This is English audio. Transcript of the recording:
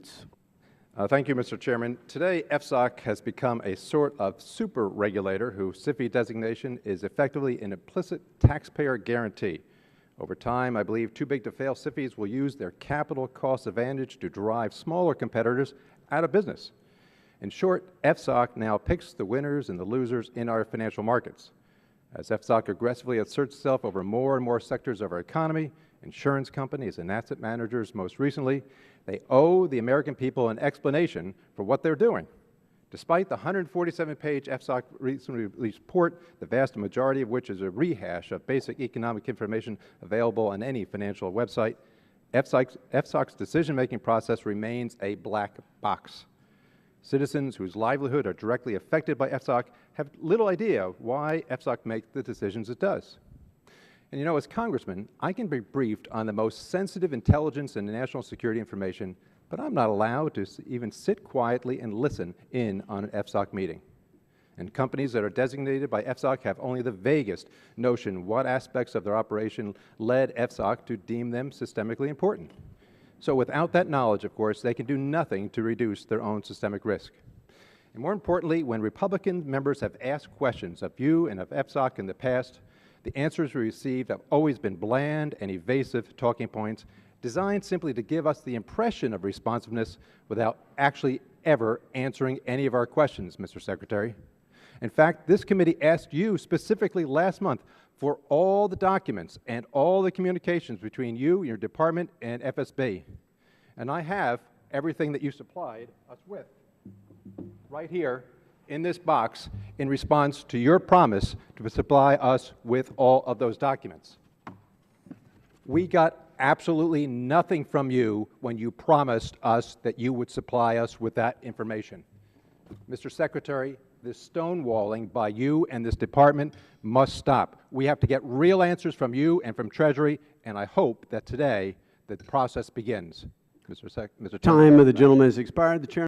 Dietz. Thank you, Mr. Chairman. Today, FSOC has become a sort of super regulator whose SIFI designation is effectively an implicit taxpayer guarantee. Over time, I believe too big to fail SIFIs will use their capital cost advantage to drive smaller competitors out of business. In short, FSOC now picks the winners and the losers in our financial markets. As FSOC aggressively asserts itself over more and more sectors of our economy, insurance companies and asset managers most recently, they owe the American people an explanation for what they're doing. Despite the 147-page FSOC recently released report, the vast majority of which is a rehash of basic economic information available on any financial website, FSOC's decision-making process remains a black box. Citizens whose livelihood are directly affected by FSOC have little idea why FSOC makes the decisions it does. And you know, as Congressman, I can be briefed on the most sensitive intelligence and national security information, but I'm not allowed to even sit quietly and listen in on an FSOC meeting. And companies that are designated by FSOC have only the vaguest notion what aspects of their operation led FSOC to deem them systemically important. So without that knowledge, of course, they can do nothing to reduce their own systemic risk. And more importantly, when Republican members have asked questions of you and of FSOC in the past, the answers we received have always been bland and evasive talking points designed simply to give us the impression of responsiveness without actually ever answering any of our questions, Mr. Secretary. In fact, this committee asked you specifically last month for all the documents and all the communications between you, your department, and FSB. And I have everything that you supplied us with right here in this box in response to your promise to supply us with all of those documents. We got absolutely nothing from you when you promised us that you would supply us with that information. Mr. Secretary, this stonewalling by you and this department must stop. We have to get real answers from you and from Treasury, and I hope that today the process begins. Mr. Time of the gentleman has expired. The chair